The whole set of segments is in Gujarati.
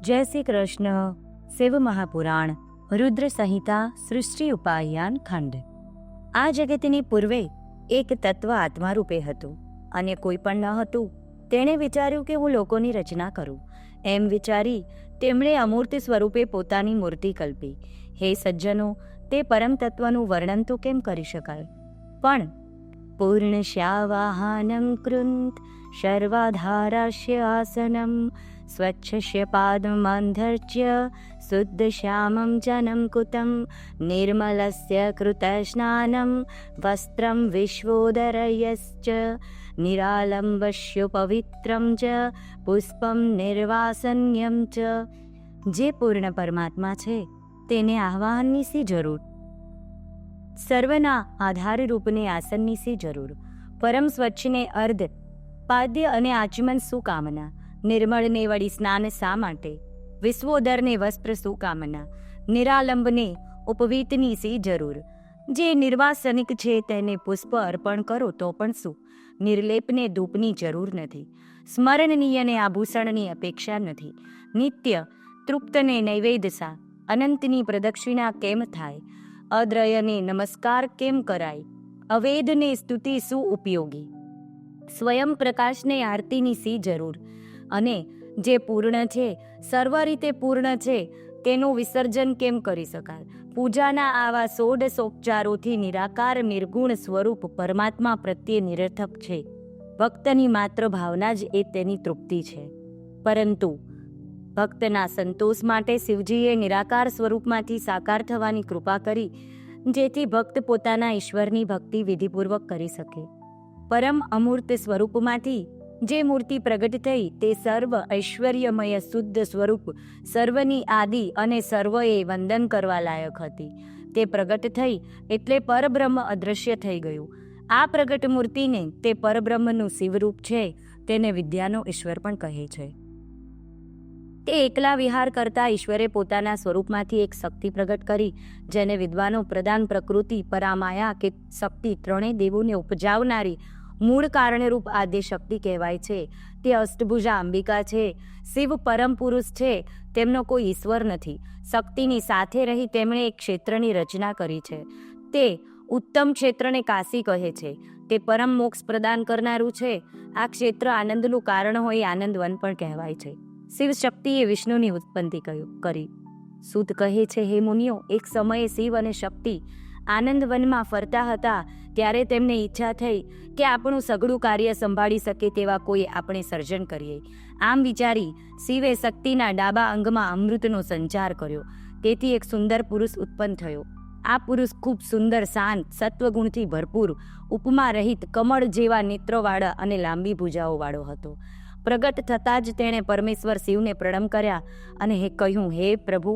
જય શ્રી કૃષ્ણ. શિવ મહાપુરાણ રુદ્ર સંહિતા સૃષ્ટિ ઉપાયાન ખંડ. આ જગતની પૂર્વે એક તત્વ આત્મા રૂપે હતું અને કોઈ પણ ન હતું. તેણે વિચાર્યું કે હું લોકોની રચના કરું. એમ વિચારી તેમણે અમૂર્ત સ્વરૂપે પોતાની મૂર્તિ કલ્પી. હે સજ્જનો, તે પરમ તત્વનું વર્ણન તો કેમ કરી શકાય? પણ પૂર્ણ શ્યાવાહાનમ કૃંત શર્વાધારાશ્ય આસનમ સ્વચ્છસ્ય પાદમંધર્ચ્ય શુદ્ધ શ્યામમ જનમ કુતમ નિર્મલસ્ય કૃતસ્નાનમ વસ્ત્રમ વિશ્વોદરયશ્ચ નિરાલંબસ્ય પવિત્રમ ચ પુષ્પમ નિર્વાસન્યમ ચ. જે પૂર્ણ પરમાત્મા છે તેને આહ્વાનની શી જરૂર? સર્વના આધારરૂપને આસનની શી જરૂર? પરમ સ્વચ્છને અર્ધ પાદ્ય અને આચમન શું કામના? નિર્મળને વળી સ્નાન શા માટે? વિશ્વોદરને વસ્ત્ર શું કામના? નિરાલંબને ઉપવીતની શી જરૂર? જે નિર્વાસનિક છે તેને પુષ્પ અર્પણ કરો તો પણ શું? નિર્લેપને ધૂપની જરૂર નથી. સ્મરણનીયને આભૂષણની અપેક્ષા નથી. નિત્ય તૃપ્તને નૈવેદ્ય શા? અનંતની પ્રદક્ષિણા કેમ થાય? અદ્રયને નમસ્કાર કેમ કરાય? અવેદને સ્તુતિ શું ઉપયોગી? સ્વયં પ્રકાશને આરતીની શી જરૂર? અને જે પૂર્ણ છે, સર્વ રીતે પૂર્ણ છે, તેનું વિસર્જન કેમ કરી શકાય? પૂજાના આવા ષોડશોપચારોથી નિરાકાર નિર્ગુણ સ્વરૂપ પરમાત્મા પ્રત્યે નિરર્થક છે. ભક્તની માત્ર ભાવના જ એ તેની તૃપ્તિ છે. પરંતુ ભક્તના સંતોષ માટે શિવજીએ નિરાકાર સ્વરૂપમાંથી સાકાર થવાની કૃપા કરી, જેથી ભક્ત પોતાના ઈશ્વરની ભક્તિ વિધિપૂર્વક કરી શકે. પરમ અમૂર્ત સ્વરૂપમાંથી જે મૂર્તિ પ્રગટ થઈ તે સર્વ ઐશ્વર્યમય શુદ્ધ સ્વરૂપ, સર્વની આદિ અને સર્વએ વંદન કરવા લાયક હતી. તે પ્રગટ થઈ એટલે પરબ્રહ્મ અદૃશ્ય થઈ ગયું. આ પ્રગટ મૂર્તિને તે પરબ્રહ્મનું શિવરૂપ છે, તેને વિદ્યાનો ઈશ્વર પણ કહે છે. તે એકલા વિહાર કરતા ઈશ્વરે પોતાના સ્વરૂપમાંથી એક શક્તિ પ્રગટ કરી, જેને વિદ્વાનો પ્રદાન પ્રકૃતિ પરામાયા કે શક્તિ ત્રણેય દેવોને ઉપજાવનારી મૂળ કારણરૂપ આદ્ય શક્તિ કહેવાય છે. તે અષ્ટભુજા અંબિકા છે. શિવ પરમ પુરુષ છે, તેમનો કોઈ ઈશ્વર નથી. શક્તિની સાથે રહી તેમણે એક ક્ષેત્રની રચના કરી છે. તે ઉત્તમ ક્ષેત્રને કાશી કહે છે. તે પરમ મોક્ષ પ્રદાન કરનારું છે. આ ક્ષેત્ર આનંદનું કારણ હોય આનંદવન પણ કહેવાય છે. શિવ શક્તિએ વિષ્ણુની ઉત્પત્તિ કરી. સુત કહે છે, હે મુનિઓ, એક સમયે શિવ અને શક્તિ આનંદવનમાં ફરતા હતા. ત્યારે તેમને ઈચ્છા થઈ કે આપણું સઘળું કાર્ય સંભાળી શકે તેવા કોઈ આપણે સર્જન કરીએ. આમ વિચારી શિવે શક્તિના ડાબા અંગમાં અમૃતનો સંચાર કર્યો. તેથી એક સુંદર પુરુષ ઉત્પન્ન થયો. આ પુરુષ ખૂબ સુંદર, શાંત, સત્વગુણથી ભરપૂર, ઉપમા રહિત, કમળ જેવા નેત્રોવાળા અને લાંબી ભુજાઓવાળો હતો. પ્રગટ થતાં જ તેણે પરમેશ્વર શિવને પ્રણામ કર્યા અને કહ્યું, હે પ્રભુ,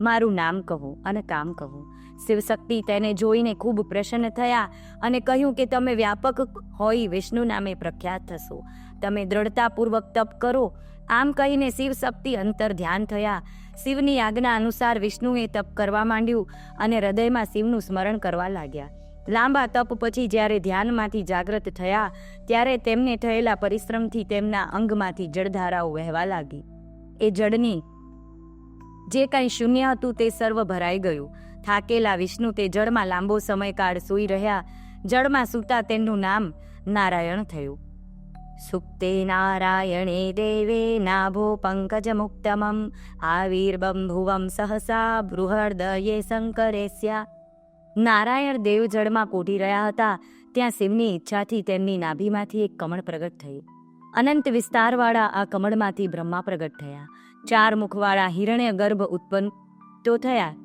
મારું નામ કહો અને કામ કહો. શિવશક્તિ તેને જોઈને ખૂબ પ્રસન્ન થયા અને કહ્યું કે તમે વ્યાપક હોઈ વિષ્ણુ નામે પ્રખ્યાત થશો. તમે દ્રઢતાપૂર્વક તપ કરો. આમ કહીને શિવશક્તિ અંતર ધ્યાન થયા. શિવની આજ્ઞા અનુસાર વિષ્ણુએ તપ કરવા માંડ્યું અને હૃદયમાં શિવનું સ્મરણ કરવા લાગ્યા. લાંબા તપ પછી જ્યારે ધ્યાનમાંથી જાગૃત થયા ત્યારે તેમને થયેલા પરિશ્રમથી તેમના અંગમાંથી જળધારાઓ વહેવા લાગી. એ જળની જે કંઈ શૂન્ય હતું તે સર્વ ભરાઈ ગયું. થાકેલા વિષ્ણુ તે જળમાં લાંબો સમયકાળ સૂઈ રહ્યા. જળમાં સૂતા તેમનું નામ નારાયણ થયું. સુક્તે નારાયણે દેવે નાભો પંકજ મુક્તમમ આવિર્બંભુવમ સહસા બૃહદયે શંકરેસ્યા. નારાયણ દેવ જળમાં પોઢી રહ્યા હતા. ત્યાં શિવની ઈચ્છાથી તેમની નાભીમાંથી એક કમળ પ્રગટ થયું. અનંત વિસ્તારવાળા આ કમળમાંથી બ્રહ્મા પ્રગટ થયા. 4 મુખવાળા હિરણ્ય ગર્ભ ઉત્પન્ન તો થયા,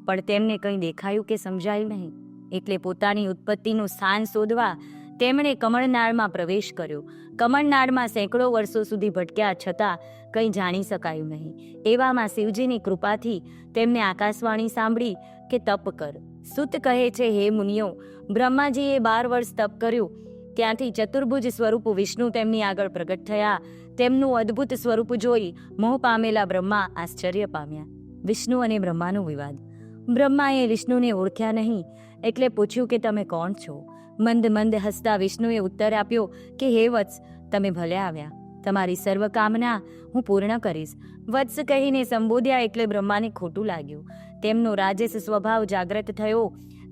પણ તેમને કંઈ દેખાયું કે સમજાયું નહીં. એટલે પોતાની ઉત્પત્તિનું સ્થાન શોધવા તેમણે કમળનાળમાં પ્રવેશ કર્યો. કમળનાળમાં સેંકડો વર્ષો સુધી ભટક્યા છતાં કંઈ જાણી શકાયું નહીં. એવામાં શિવજીની કૃપાથી તેમને આકાશવાણી સાંભળી કે તપ કર. સુત કહે છે, હે મુનિઓ, બ્રહ્માજીએ 12 વર્ષ તપ કર્યું. ત્યાંથી ચતુર્ભુજ સ્વરૂપ વિષ્ણુ તેમની આગળ પ્રગટ થયા. તેમનું અદ્ભુત સ્વરૂપ જોઈ મોહ પામેલા બ્રહ્મા આશ્ચર્ય પામ્યા. વિષ્ણુ અને બ્રહ્માનો વિવાદ. બ્રહ્માએ વિષ્ણુને ઓળખ્યા નહીં એટલે પૂછ્યું કે તમે કોણ છો? મંદ મંદ હસતા વિષ્ણુએ ઉત્તર આપ્યો કે હે વત્સ, તમે ભલે આવ્યા. તમારી સર્વ કામના હું પૂર્ણ કરીશ. વત્સ કહીને સંબોધ્યા એટલે બ્રહ્માને ખોટું લાગ્યું. તેમનો રાજસ સ્વભાવ જાગ્રત થયો.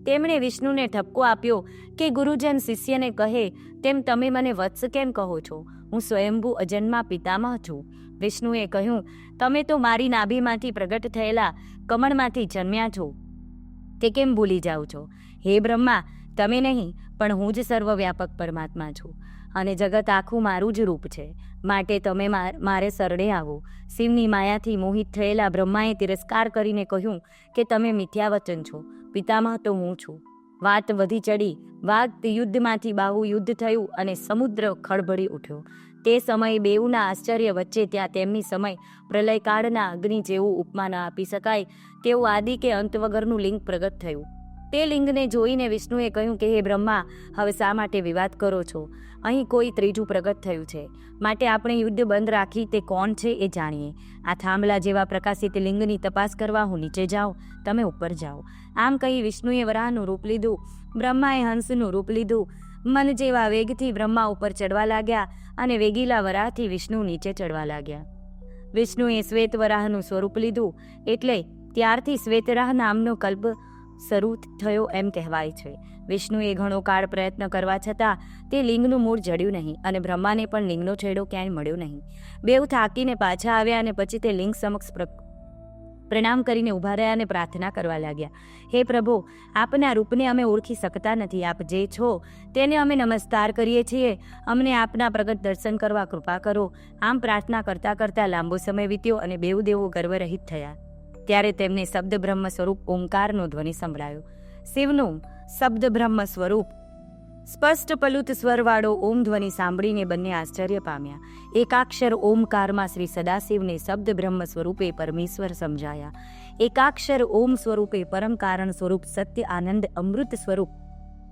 તેમણે વિષ્ણુને ઠપકો આપ્યો કે ગુરુજન શિષ્યને કહે તેમ તમે મને વત્સ કેમ કહો છો? હું સ્વયંભૂ અજન્મા પિતામહ છું. વિષ્ણુએ કહ્યું, તમે તો મારી નાભીમાંથી પ્રગટ થયેલા કમળમાંથી જન્મ્યા છો, તે કેમ ભૂલી જાઓ છો? હે બ્રહ્મા, તમે નહીં પણ હું જ સર્વવ્યાપક પરમાત્મા છું અને જગત આખું મારું જ રૂપ છે. માટે તમે મારે શરણે આવો. શિવની માયાથી મોહિત થયેલા બ્રહ્માએ તિરસ્કાર કરીને કહ્યું કે તમે મિથ્યાવચન છો, પિતામહ તો હું છું. વાત વધી ચડી. વાગ યુદ્ધમાંથી બાહુ યુદ્ધ થયું અને સમુદ્ર ખળભળી ઉઠ્યો. તે સમયે બેઉના આશ્ચર્ય વચ્ચે ત્યાં તેમની સમય પ્રલયકાળના અગ્નિ જેવું ઉપમા ન આપી શકાય તેવું આદિ કે અંત વગરનું લિંગ પ્રગટ થયું. તે લિંગને જોઈને વિષ્ણુએ કહ્યું કે હે બ્રહ્મા, હવે શા માટે વિવાદ કરો છો? અહીં કોઈ ત્રીજું પ્રગટ થયું છે, માટે આપણે યુદ્ધ બંધ રાખી તે કોણ છે એ જાણીએ. આ થાંભલા જેવા પ્રકાશિત લિંગની તપાસ કરવા હું નીચે જાઉં, તમે ઉપર જાઓ. આમ કહી વિષ્ણુએ વરાહનું રૂપ લીધું, બ્રહ્માએ હંસનું રૂપ લીધું. મન જેવા વેગથી બ્રહ્મા ઉપર ચડવા લાગ્યા અને વેગીલા વરાહથી વિષ્ણુ નીચે ચડવા લાગ્યા. વિષ્ણુએ શ્વેત વરાહનું સ્વરૂપ લીધું એટલે ત્યારથી શ્વેતરાહ નામનો કલ્પ શરૂ થયો એમ કહેવાય છે. વિષ્ણુએ ઘણો કાળ પ્રયત્ન કરવા છતાં તે લિંગનું મૂળ જડ્યું નહીં અને બ્રહ્માને પણ લિંગનો છેડો ક્યાંય મળ્યો નહીં. બેઉ થાકીને પાછા આવ્યા અને પછી તે લિંગ સમક્ષ પ્રણામ કરીને ઊભા રહ્યા અને પ્રાર્થના કરવા લાગ્યા. હે પ્રભુ, આપના રૂપને અમે ઓળખી શકતા નથી. આપ જે છો તેને અમે નમસ્કાર કરીએ છીએ. અમને આપના પ્રગટ દર્શન કરવા કૃપા કરો. આમ પ્રાર્થના કરતાં કરતાં લાંબો સમય વીત્યો અને બેઉ દેવો ગર્વરહિત થયા. ત્યારે તેમને શબ્દ બ્રહ્મ સ્વરૂપ ઓમકારનો ધ્વનિ સંભળાયો. શિવનું શબ્દ બ્રહ્મ સ્વરૂપ સ્પષ્ટ પલુત સ્વરવાળો ઓમ ધ્વનિ સાંભળીને બંને આશ્ચર્ય પામ્યા. એકાક્ષર ઓમકારમાં શ્રી સદાશિવને શબ્દ બ્રહ્મ સ્વરૂપે પરમેશ્વર સમજાયા. એકાક્ષર ઓમ સ્વરૂપે પરમ કારણ સ્વરૂપ સત્ય આનંદ અમૃત સ્વરૂપ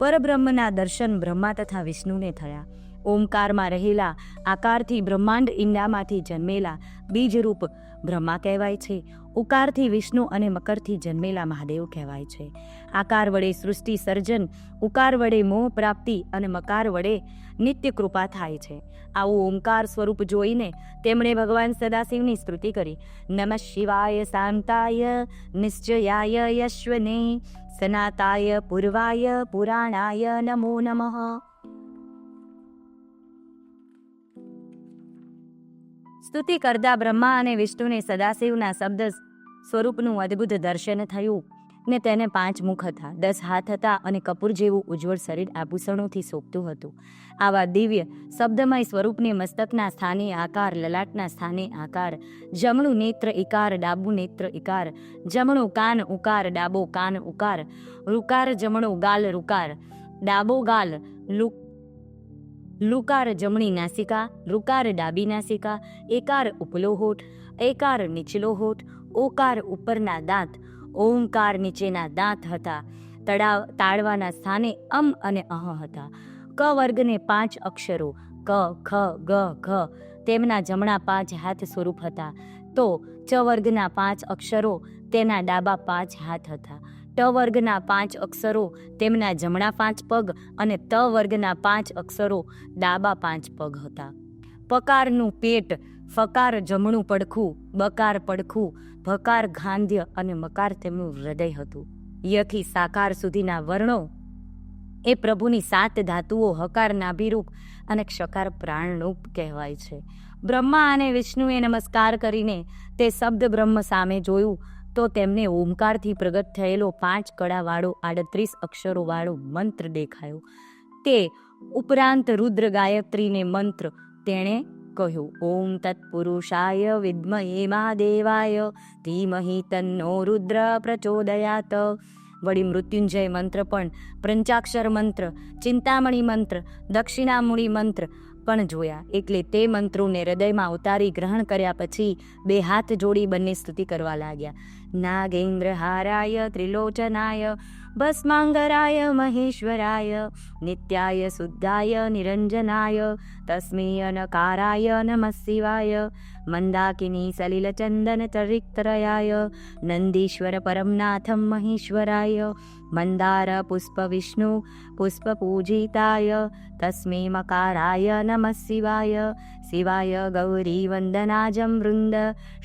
પરબ્રહ્મના દર્શન બ્રહ્મા તથા વિષ્ણુને થયા. ઓમકારમાં રહેલા આકારથી બ્રહ્માંડ ઈંડામાંથી જન્મેલા બીજરૂપ બ્રહ્મા કહેવાય છે. ઉકારથી વિષ્ણુ અને મકરથી જન્મેલા મહાદેવ કહેવાય છે. આકાર વડે સૃષ્ટિ સર્જન, ઉકાર વડે મોહ પ્રાપ્તિ અને મકાર વડે નિત્ય કૃપા થાય છે. આવું ઓમકાર સ્વરૂપ જોઈને તેમણે ભગવાન સદાશિવની સ્તુતિ કરી. નમઃ શિવાય શાંતાય નિશ્ચયાય યશ્વને સનાતાય પૂર્વાય પુરાણાય નમો નમઃ. સ્તુતિ કરતા બ્રહ્મા અને વિષ્ણુને સદાશિવના શબ્દ સ્વરૂપનું અદ્ભુત દર્શન થયું ને તેને 5 મુખ હતા, 10 હાથ હતા અને કપૂર જેવું ઉજ્જવળ શરીર આભૂષણોથી શોભતું હતું. આવા દિવ્ય શબ્દમય સ્વરૂપને મસ્તકના સ્થાને આકાર, લલાટના સ્થાને આકાર, જમણું નેત્ર ઇકાર, ડાબું નેત્ર ઇકાર, જમણું કાન ઉકાર, ડાબો કાન ઉકાર, રુકાર જમણો ગાલ રુકાર, ડાબો ગાલ લુકાર, જમણી નાસિકા, રુકાર ડાબી નાસિકા, એકાર ઉપલો હોઠ, એકાર નીચલો હોઠ, ઓકાર ઉપરના દાંત, ઓમકાર નીચેના દાંત હતા. તાળવાના સ્થાને અમ અને અહ હતા. ક વર્ગને 5 અક્ષરો ક, ખ, ગ, ઘ તેમના જમણા 5 હાથ સ્વરૂપ હતા. તો ચ વર્ગના 5 અક્ષરો તેના ડાબા 5 હાથ હતા. ટ વર્ગના 5 અક્ષરો તેમના જમણા 5 પગ અને ત વર્ગના 5 અક્ષરો ડાબા 5 પગ હતા. પકારનું પેટ, ફકાર જમણું પડખું, બકાર પડખું, ભકાર ગાંધ્ય અને મકાર તેમનું હૃદય હતું. યથી સાકાર સુધીના વર્ણો એ પ્રભુની 7 ધાતુઓ હકાર નાભિરૂપ અને ક્ષકાર પ્રાણરૂપ કહેવાય છે. બ્રહ્મા અને વિષ્ણુએ નમસ્કાર કરીને તે શબ્દ બ્રહ્મ સામે જોયું તો તેમને ઓમકારથી પ્રગટ થયેલો 5 કળાવાળો 38 અક્ષરોવાળો મંત્ર દેખાયો. તે ઉપરાંત રુદ્ર ગાયત્રીને મંત્ર તેણે કહ્યું. ઓમ તત્પુરુષાય વિદ્મહે મહાદેવાય ધીમહિ તન્નો રુદ્ર પ્રચોદયાત. વળી મૃત્યુંજય મંત્ર પણ, પંચાક્ષર મંત્ર, ચિંતામણી મંત્ર, દક્ષિણામૂળી મંત્ર પણ જોયા. એટલે તે મંત્રોને હૃદયમાં ઉતારી ગ્રહણ કર્યા પછી 2 હાથ જોડી બંને સ્તુતિ કરવા લાગ્યા. નાગેન્દ્ર હારાય ત્રિલોચનાય ભસ્માંગરાય મહેશ્વરાય નિત્યાય શુદ્ધાય નિરંજનાય તસ્મૈ નકારાય નમઃ શિવાય મંદાકિની સલિલચંદન તરિક્તરયાય નંદીશ્વર પરમનાથમ મહેશ્વરાય મંદાર પુષ્પ વિષ્ણુ પુષ્પ પૂજિતાય તસ્મૈ મકારાય નમઃ શિવાય શિવાય ગૌરી વંદનાજમ વૃંદ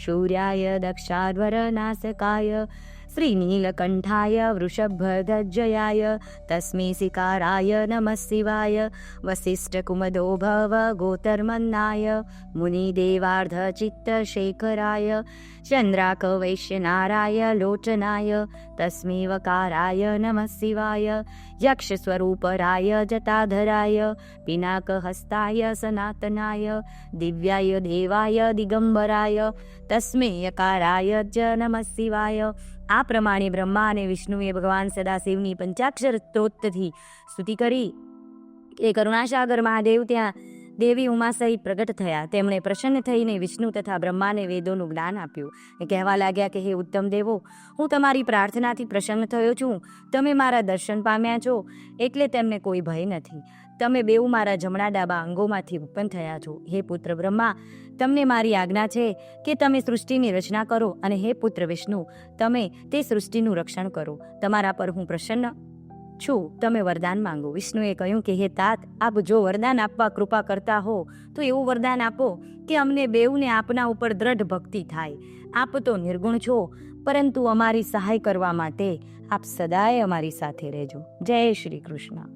શૂર્યાય દક્ષાધ્વર નાસકાય શ્રીનીલકંઠાય વૃષભધ્વજાય તસ્મૈ સિકારાય નમઃ શિવાય વસિષ્ઠકુમદોભવ ગોતર્મન્નાય મુનિદેવાર્ધચિત્તશેખરાય ચંદ્રાકવૈશ્યનારાય લોચનાય તસ્મૈ વકારાય નમઃ શિવાય યક્ષસ્વરૂપરાય જટાધરાય પિનાકહસ્તાય સનાતનાય દિવ્યાય દેવાય દિગંબરાય તસ્મૈ યકારાય જ નમઃ શિવાય. આ પ્રમાણે બ્રહ્મા અને વિષ્ણુએ ભગવાન સદાશિવની પંચાક્ષર સ્તોત્રથી સ્તુતિ કરી. એ કરુણાસાગર મહાદેવ ત્યાં દેવી ઉમા સહિત પ્રગટ થયા. તેમણે પ્રસન્ન થઈને વિષ્ણુ તથા બ્રહ્માને વેદોનું જ્ઞાન આપ્યું. એ કહેવા લાગ્યા કે હે ઉત્તમ દેવો, હું તમારી પ્રાર્થનાથી પ્રસન્ન થયો છું. તમે મારા દર્શન પામ્યા છો એટલે તેમને કોઈ ભય નથી. તમે બેઉ મારા જમણા ડાબા અંગોમાંથી ઉત્પન્ન થયા છો. હે પુત્ર બ્રહ્મા, તમને મારી આજ્ઞા છે કે તમે સૃષ્ટિની રચના કરો, અને હે પુત્ર વિષ્ણુ, તમે તે સૃષ્ટિનું રક્ષણ કરો. તમારા પર હું પ્રસન્ન છું. તમે વરદાન માંગો. વિષ્ણુએ કહ્યું કે હે તાત, આપ જો વરદાન આપવા કૃપા કરતા હો તો એવું વરદાન આપો કે અમને બેઉને આપના ઉપર દ્રઢ ભક્તિ થાય. આપ તો નિર્ગુણ છો, પરંતુ અમારી સહાય કરવા માટે આપ સદાય અમારી સાથે રહેજો. જય શ્રી કૃષ્ણ.